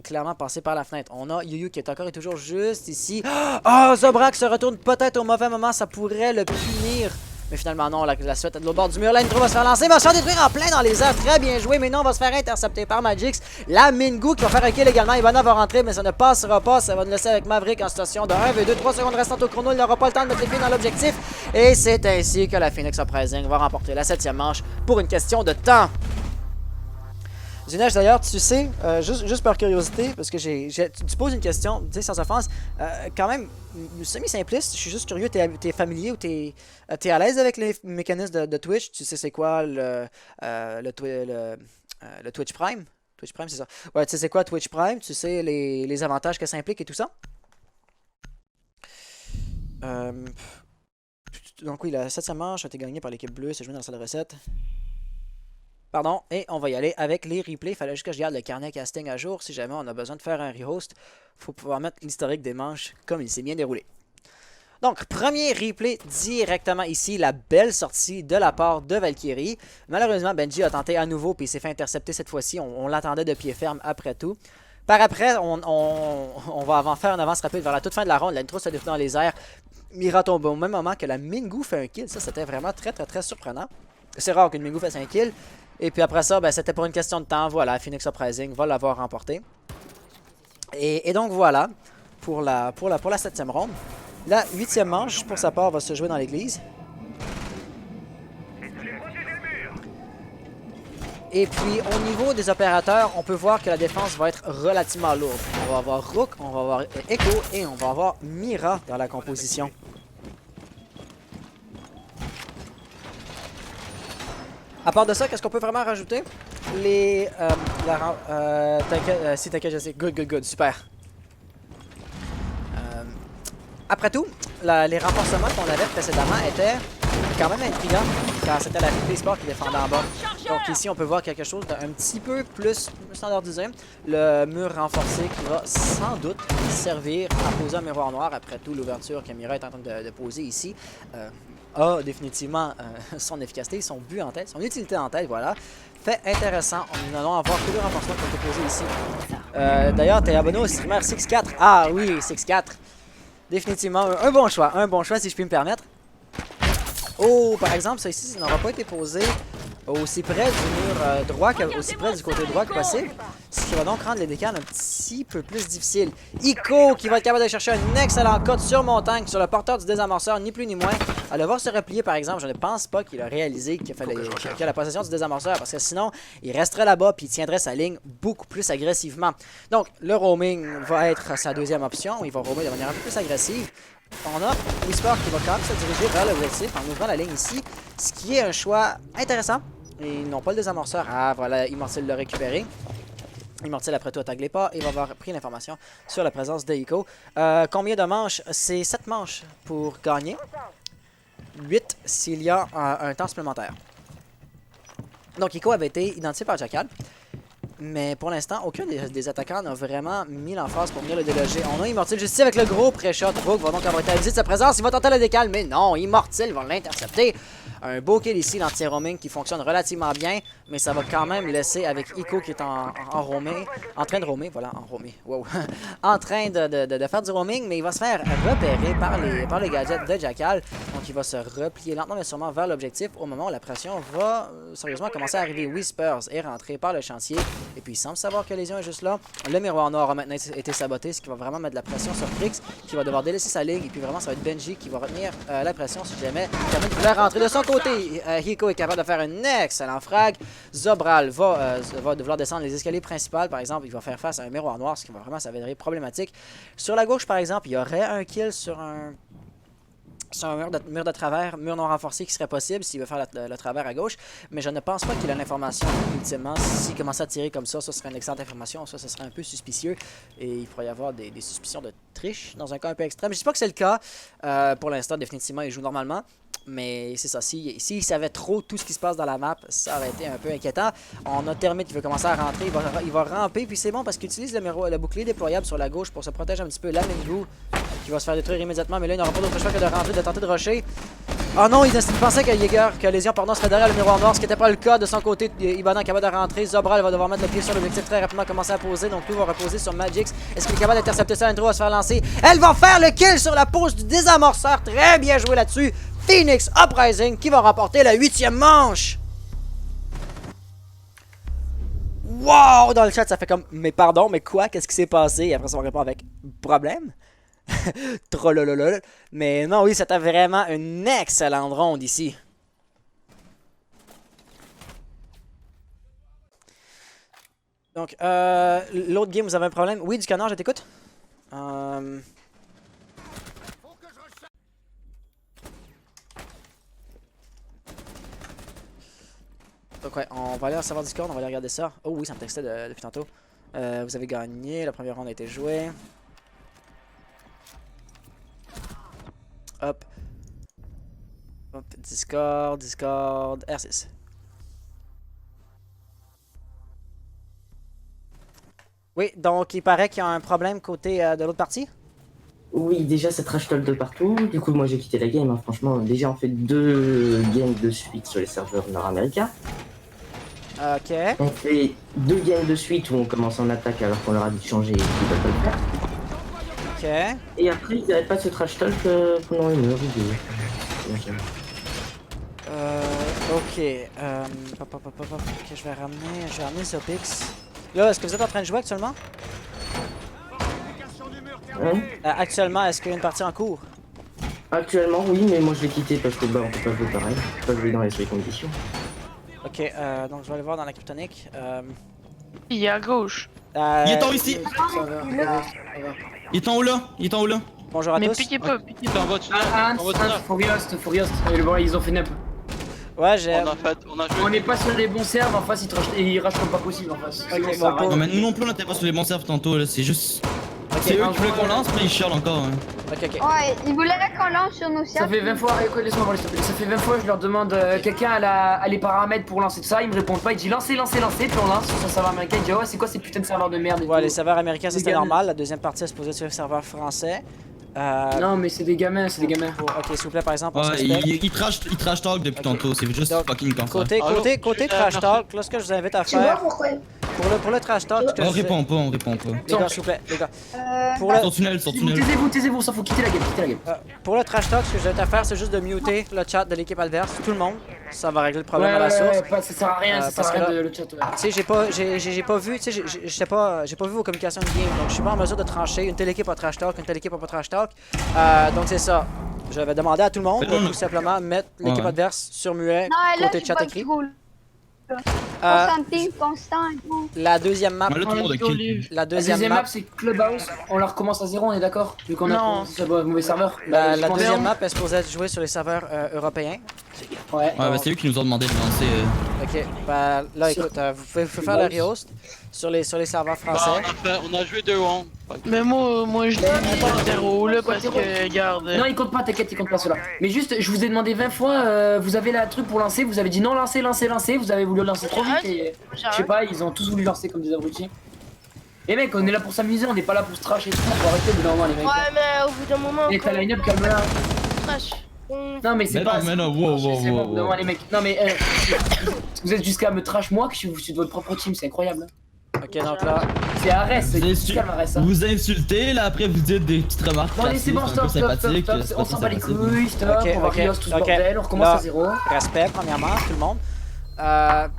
clairement passer par la fenêtre. On a Yuyu qui est encore et toujours juste ici. Ah, oh, Zobrax se retourne peut-être au mauvais moment, ça pourrait le punir. Mais finalement non, la suite est de l'autre bord du mur. Là, Nitro va se faire lancer, va se faire détruire en plein dans les airs. Très bien joué, mais non, on va se faire intercepter par Magix. La Mingu qui va faire un kill également. Ivana va rentrer, mais ça ne passera pas. Ça va nous laisser avec Maverick en situation de 1v2. 3 secondes restantes au chrono. Il n'aura pas le temps de mettre les pieds dans l'objectif. Et c'est ainsi que la Phoenix Uprising va remporter la 7e manche pour une question de temps. Zinaj, d'ailleurs, tu sais, juste par curiosité, parce que tu poses une question, tu sais, sans offense, quand même, semi-simpliste, je suis juste curieux, t'es familier ou t'es à l'aise avec les mécanismes de Twitch? Tu sais c'est quoi le Twitch Prime? Twitch Prime, c'est ça. Ouais, tu sais c'est quoi Twitch Prime? Tu sais les avantages que ça implique et tout ça? Donc oui, la 7e manche a été gagnée par l'équipe bleue, c'est joué dans la salle de recette. Pardon, et on va y aller avec les replays. Il fallait juste que je garde le carnet casting à jour. Si jamais on a besoin de faire un rehost, il faut pouvoir mettre l'historique des manches comme il s'est bien déroulé. Donc, premier replay directement ici, la belle sortie de la part de Valkyrie. Malheureusement, Benji a tenté à nouveau, puis il s'est fait intercepter cette fois-ci. On l'attendait de pied ferme après tout. Par après, on va faire une avance rapide vers la toute fin de la ronde. L'intro se défend dans les airs. Mira tombe au même moment que la Mingu fait un kill. Ça, c'était vraiment très surprenant. C'est rare qu'une Mingu fasse un kill. Et puis après ça, ben, c'était pour une question de temps. Voilà, Phoenix Uprising va l'avoir remporté. Et donc voilà, pour la 7e ronde. La 8e manche, pour sa part, va se jouer dans l'église. Et puis au niveau des opérateurs, on peut voir que la défense va être relativement lourde. On va avoir Rook, on va avoir Echo et on va avoir Mira dans la composition. À part de ça, qu'est-ce qu'on peut vraiment rajouter? Si t'inquiète, je sais. Good, super. Après tout, les renforcements qu'on avait précédemment étaient quand même intrigants, car c'était la Replay Sport qui défendait en bas. Donc ici, on peut voir quelque chose d'un petit peu plus standardisé. Le mur renforcé qui va sans doute servir à poser un miroir noir. Après tout, l'ouverture que Mira est en train de poser ici a définitivement son efficacité, son but en tête, son utilité en tête, voilà. Fait intéressant. Nous allons avoir tous les renforcements qui ont été posés ici. D'ailleurs, t'es abonné au streamer 6-4. Ah oui, 6-4. Définitivement, un bon choix si je puis me permettre. Oh, par exemple, ça ici, ça n'aura pas été posé aussi près du mur droit, aussi près du côté droit que possible. Ce qui va donc rendre les décales un petit peu plus difficiles. Ico qui va être capable de chercher un excellent code sur montagne, sur le porteur du désamorceur, ni plus ni moins. À devoir se replier, par exemple, je ne pense pas qu'il a réalisé qu'il a la possession du désamorceur, parce que sinon, il resterait là-bas puis il tiendrait sa ligne beaucoup plus agressivement. Donc, le roaming va être sa deuxième option. Il va roamer de manière un peu plus agressive. On a Whisper qui va quand même se diriger vers l'objectif en ouvrant la ligne ici, ce qui est un choix intéressant. Ils n'ont pas le désamorceur. Ah, voilà, Immortal l'a récupéré. Immortal, après tout, attaque les pas et va avoir pris l'information sur la présence de Ico. Combien de manches? C'est 7 manches pour gagner. 8 s'il y a un temps supplémentaire. Donc, Ico avait été identifié par Jackal. Mais pour l'instant, aucun des attaquants n'a vraiment mis l'emphase pour venir le déloger. On a Immortal juste ici avec le gros pré-shot. Rook va donc avoir été avisé de sa présence. Il va tenter le décal, mais non, Immortal va l'intercepter. Un beau kill ici, l'anti-roaming qui fonctionne relativement bien. Mais ça va quand même laisser avec Ico qui est en roaming. En train de roamer, voilà, en roaming. Wow. En train de faire du roaming, mais il va se faire repérer par les gadgets de Jackal. Donc il va se replier lentement mais sûrement vers l'objectif au moment où la pression va sérieusement commencer à arriver. Whispers est rentré par le chantier. Et puis il semble savoir que la lésion est juste là. Le miroir noir a maintenant été saboté, ce qui va vraiment mettre de la pression sur Crix, qui va devoir délaisser sa ligne. Et puis vraiment, ça va être Benji qui va retenir la pression si jamais Kevin voulait rentrer de son côté. Hiko est capable de faire un excellent frag. Zobral va devoir descendre les escaliers principaux. Par exemple, il va faire face à un miroir noir, ce qui va vraiment s'avérer problématique. Sur la gauche, par exemple, il y aurait un kill sur un mur de travers, mur non renforcé qui serait possible s'il veut faire le travers à gauche. Mais je ne pense pas qu'il a l'information ultimement. S'il commençait à tirer comme ça, ça serait une excellente information. Ça serait un peu suspicieux. Et il pourrait y avoir des suspicions de triche dans un cas un peu extrême. Je dis pas que c'est le cas. Pour l'instant, définitivement, il joue normalement. Mais c'est ça, s'il savait trop tout ce qui se passe dans la map, ça aurait été un peu inquiétant. On a Termite qui veut commencer à rentrer, il va ramper, puis c'est bon parce qu'il utilise le bouclier déployable sur la gauche pour se protéger un petit peu. La Mingu qui va se faire détruire immédiatement, mais là il n'aura pas d'autre choix que de rentrer, de tenter de rusher. Oh non, il pensait que Lésion serait derrière le miroir noir, ce qui n'était pas le cas de son côté. Ibanez est capable de rentrer, Zobral va devoir mettre le pied sur l'objectif très rapidement, commencer à poser, donc tout va reposer sur Magix. Est-ce qu'il est capable d'intercepter ça? Intro va se faire lancer. Elle va faire le kill sur la pause du désamorceur, très bien joué là-dessus. Phoenix Uprising qui va remporter la 8e manche. Wow! Dans le chat, ça fait comme, mais pardon, mais quoi? Qu'est-ce qui s'est passé? Et après, ça va répondre avec problème. Trollololol. Mais non, oui, c'était vraiment une excellente ronde ici. Donc, l'autre game, vous avez un problème? Oui, du canard, je t'écoute. Donc ouais, on va aller au serveur Discord, on va aller regarder ça. Oh oui, ça me textait depuis tantôt. Vous avez gagné, la première ronde a été jouée. Hop. Hop, Discord, R6. Oui, donc il paraît qu'il y a un problème côté de l'autre partie. Oui, déjà ça trash talk de partout. Du coup, moi j'ai quitté la game. Hein. Franchement, déjà on fait 2 games de suite sur les serveurs nord-américains. Ok. On fait 2 games de suite où on commence en attaque alors qu'on leur a dit de changer et qu'ils veulent pas le faire. Ok. Et après, ils n'arrêtent pas de se trash talk pendant 1 heure ou 2. Ok. Ok, je vais ramener Zopix. Là, est-ce que vous êtes en train de jouer actuellement? Hein? Actuellement, est-ce qu'il y a une partie en cours? Actuellement, oui, mais moi je l'ai quitté parce que bah on peut pas jouer pareil. On peut pas jouer dans les seules conditions. Ok, donc je vais aller voir dans la cryptonique. Il est à gauche. Il est en haut ici. Ça va. Il est en haut là. Il est en haut là. Bonjour à Mais tous. piquez pas. Hans, Furious, et le bon, ils ont fait nep. Ouais, j'ai... On n'est pas sur les bons serves, en face ils rushent comme pas possible en face. Ok, Ça bon, arrête. Non mais nous non plus on était pas sur les bons serveurs tantôt là. C'est juste. C'est eux qui voulaient qu'on lance mais ils chialent encore. Hein. Ok. Ouais, ils voulaient qu'on lance sur nos Ça serveurs. fait 20 fois, laisse-moi voir s'il te plaît. Ça fait 20 fois, je leur demande quelqu'un a les paramètres pour lancer tout ça, ils me répondent pas, ils disent lancez, puis on lance sur son serveur américain, ils disent ouais c'est quoi ces putains de serveurs de merde et Ouais, tout. les serveurs américains, ça c'était Les gars- normal. La deuxième partie, elle se posait sur le serveur français. Non mais c'est des gamins, Ok, s'il vous plaît, par exemple, on se Ouais, respecte. il trash talk depuis tantôt. C'est juste Donc, fucking cancer. Côté trash talk, là, ce que je vous invite à Tu vois faire, pourquoi pour le trash talk, ce que On je- répond pas, on répond pas. les gars, s'il vous plaît, les gars. Pour le, Sur tunnel. Taisez-vous, ça faut quitter la game. pour le trash talk, ce que je vais te faire, c'est juste de muter le chat de l'équipe adverse, tout le monde. Ça va régler le problème à la source. ça sert à rien, parce que là- de le chat. Ouais. Tu sais, j'ai pas vu, tu sais, j'ai pas vu vos communications de game, donc je suis pas en mesure de trancher. Une telle équipe a trash talk, une telle équipe a pas trash talk. Donc c'est ça. Je vais demander à tout le monde de tout simplement mettre l'équipe Ouais. adverse sur muet, Non, là, côté je chat pas écrit. cool. Euh, Constantine, Constant et tout. la deuxième map, Mais là tout le monde a kill. la La deuxième deuxième map, map c'est Clubhouse, on la recommence à 0, on est d'accord? Vu qu'on a Non. commencé sur mauvais serveur. la je pense- deuxième map est supposée être jouée sur les serveurs européens. Ouais. Ouais, bah c'est eux qui nous ont demandé de lancer. Ok, bah là écoute, vous pouvez faire le rehost sur les serveurs français. On a joué 2 rounds. Mais moi je dis pas 0 là parce que regarde. Non, il compte pas, t'inquiète, il compte pas cela. Mais juste, je vous ai demandé 20 fois, vous avez la truc pour lancer, vous avez dit non, lancer, vous avez voulu lancer trop vite et je sais pas, ils ont tous voulu lancer comme des abrutis. Et mec, on est là pour s'amuser, on n'est pas là pour se trash et tout, faut arrêter au bout d'un moment les mecs. Ouais, mais au bout d'un moment, Et ta line-up, calme-la. trash. Non, mais c'est pas. Mais non, wow, C'est bon, au bout d'un wow. moment, les mecs. Non, mais vous êtes jusqu'à me trash moi que je suis de votre propre team, c'est incroyable. Ok, donc là, C'est Arès, Vous c'est calme Arès. Hein. Vous insultez, là après vous dites des petites remarques. Bon, allez, c'est bon, racistes, un stop, peu stop, stop, sympathiques, stop, c'est on pas s'en très bat les sympathique. couilles, stop, Ok, on va ok, rios tout ce ok. bordel, on recommence Là. à 0. respect premièrement tout le monde.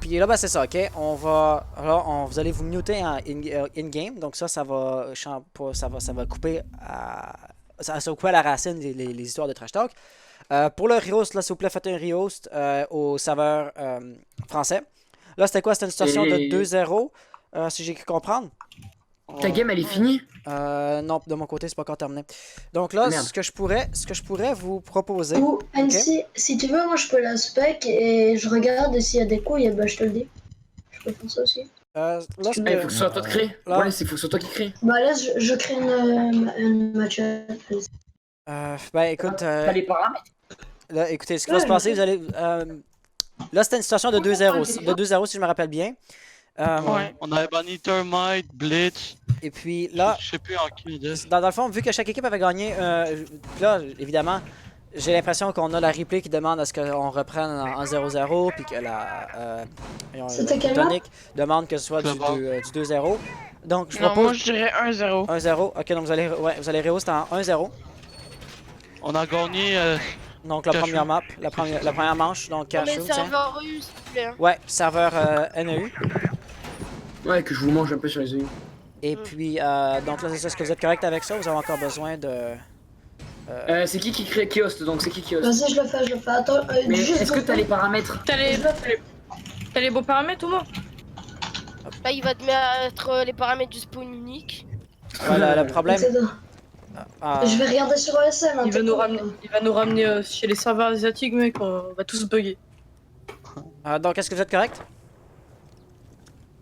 Puis là, bah c'est ça, ok. Vous allez vous muter en in-game, donc ça va couper ça va couper à la racine les histoires de trash talk. Pour le rehost, là, s'il vous plaît, faites un rehost au serveur français. Là, c'était quoi? C'était une situation de 2-0, si j'ai cru comprendre. Ta game elle est finie? Non, de mon côté, c'est pas encore terminé. Donc là, Merde. ce que je pourrais vous proposer. Ou NC, si tu veux, moi je peux la spec et je regarde et s'il y a des couilles, bah je te le dis. Je peux faire ça aussi. Là, Il faut que ce soit toi de créer. Là. Ouais, il faut que ce soit toi qui crée. Bah là, je crée une match. Ben écoute, T'as les paramètres. là, écoutez, ce qui va se passer, vous allez... là, c'était une situation de 2-0, de 2-0 si je me rappelle bien. Ouais. On avait banni Thermite, Blitz. Et puis là, Je sais plus en qui on dit. dans le fond, vu que chaque équipe avait gagné, là, évidemment, j'ai l'impression qu'on a la replay qui demande à ce qu'on reprenne en 0-0, puis que C'était quelle Tonic demande que ce soit du 2-0. Donc, je Non, moi propose je dirais 1-0. 1-0. Ok, donc vous allez rehausser en 1-0. On a gagné. Donc, la Cashew. première map, la première manche, donc On met Cashew, le tiens. serveur russe, s'il te plaît. hein. Ouais, serveur NEU. Ouais, que je vous mange un peu sur les yeux. Et puis, donc là, c'est ça. Est-ce que vous êtes correct avec ça? Vous avez encore besoin de... C'est qui crée qui host, donc c'est qui host? Vas-y, je le fais. Attends, Mais juste est-ce que t'as les paramètres? T'as les beaux paramètres ou moi? Là, il va te mettre les paramètres du spawn unique. Ouais, le problème... C'est bon. Je vais regarder sur OSM. Il va nous ramener chez les serveurs asiatiques, mec, on va tous bugger. donc, est-ce que vous êtes correct?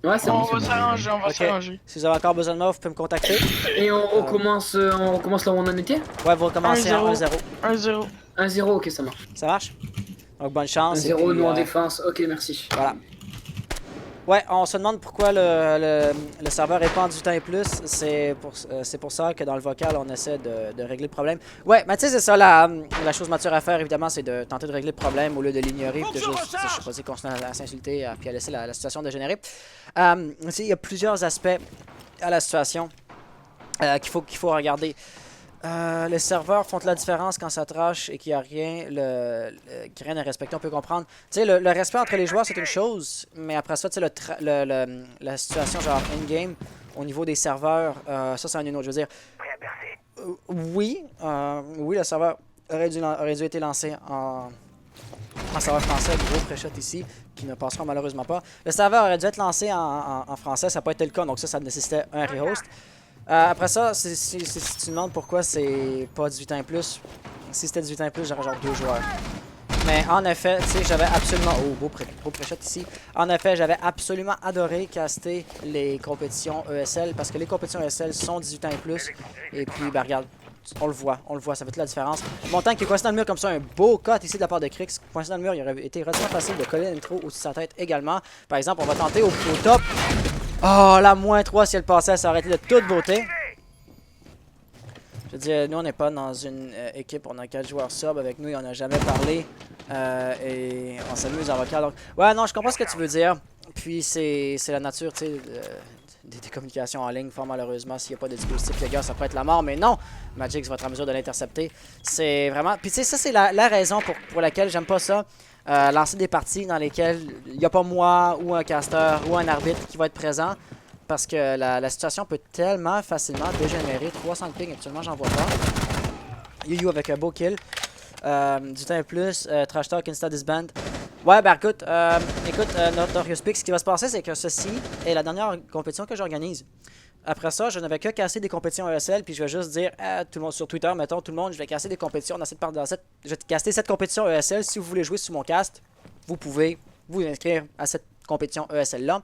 Ouais, c'est On bon. va s'arranger, on va Ok. s'arranger. Si vous avez encore besoin de moi, vous pouvez me contacter. Et on recommence là où on en était? Ouais, vous recommencez en 1-0. 1-0. 1-0, ok, ça marche. Ça marche? Donc, bonne chance. 1-0, et puis, nous en défense, ok, merci. Voilà. Ouais, on se demande pourquoi le serveur est pas en 18 ans et plus. C'est pour ça que dans le vocal, on essaie de régler le problème. Ouais, mais tu sais, c'est ça la chose mature à faire, évidemment, c'est de tenter de régler le problème au lieu de l'ignorer et de juste, je sais pas, continuer à s'insulter puis à laisser la situation dégénérer. Tu sais, il y a plusieurs aspects à la situation qu'il faut regarder. Les serveurs font de la différence quand ça trash et qu'il n'y a rien, qu'il rien à respecter, on peut comprendre. Tu sais, le respect entre les joueurs, c'est une chose, mais après ça, tu sais, la situation genre in-game, au niveau des serveurs, ça, c'est une autre. Je veux dire, oui, le serveur aurait dû être lancé en serveur français, gros pré-shot ici, qui ne passera malheureusement pas. Le serveur aurait dû être lancé en français, ça n'a pas été le cas, donc ça nécessitait un rehost. Après ça, si tu demandes pourquoi c'est pas 18 ans et plus, si c'était 18 ans et plus, j'aurais genre 2 joueurs. Mais en effet, tu sais, j'avais absolument... Oh, beau pré-shot ici. En effet, j'avais absolument adoré caster les compétitions ESL, parce que les compétitions ESL sont 18 ans et plus. Et puis, ben regarde, on le voit, ça fait toute la différence. Mon tank qui est coincé dans le mur comme ça, un beau cut ici de la part de Krix. Coincé dans le mur, il aurait été relativement facile de coller l'intro au-dessus de sa tête également. Par exemple, on va tenter au top. Oh, la -3 si elle passait, ça aurait été de toute beauté. Je veux dire, nous on n'est pas dans une équipe, on a 4 joueurs sub avec nous et on n'a jamais parlé. Et on s'amuse en vocal. Donc, ouais, non, je comprends ce que tu veux dire. Puis c'est la nature, tu sais, des communications en ligne. Fort malheureusement, s'il n'y a pas de dispositif légal, ça peut être la mort. Mais non, Magix va être en mesure de l'intercepter. C'est vraiment... Puis tu sais, ça c'est la raison pour laquelle j'aime pas ça. Lancer des parties dans lesquelles il n'y a pas moi ou un caster ou un arbitre qui va être présent. Parce que la situation peut tellement facilement dégénérer. 300 de ping, actuellement, j'en vois pas. Yu avec un beau kill. Du temps et plus. Trash Talk, Insta Disband. Ouais, ben écoute, Notorious Pick, ce qui va se passer, c'est que ceci est la dernière compétition que j'organise. Après ça, je n'avais que casser des compétitions ESL, puis je vais juste dire à tout le monde sur Twitter, mettons, tout le monde, je vais casser des compétitions je vais caster cette compétition ESL. Si vous voulez jouer sur mon cast, vous pouvez vous inscrire à cette compétition ESL-là.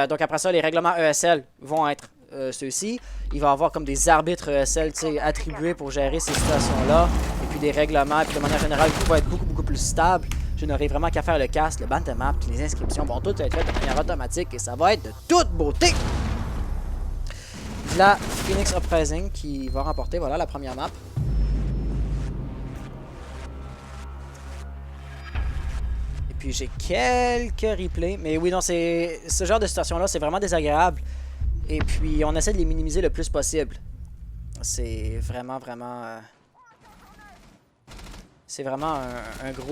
Donc après ça, les règlements ESL vont être ceux-ci. Il va y avoir comme des arbitres ESL attribués pour gérer ces situations-là. Et puis des règlements, et puis de manière générale, tout va être beaucoup plus stable. Je n'aurai vraiment qu'à faire le cast, le ban de map, puis les inscriptions vont toutes être faites de manière automatique et ça va être de toute beauté. La Phoenix Uprising qui va remporter, voilà, la première map. Et puis j'ai quelques replays, mais oui, non, c'est ce genre de situation-là, c'est vraiment désagréable. Et puis on essaie de les minimiser le plus possible. C'est vraiment, c'est vraiment un gros...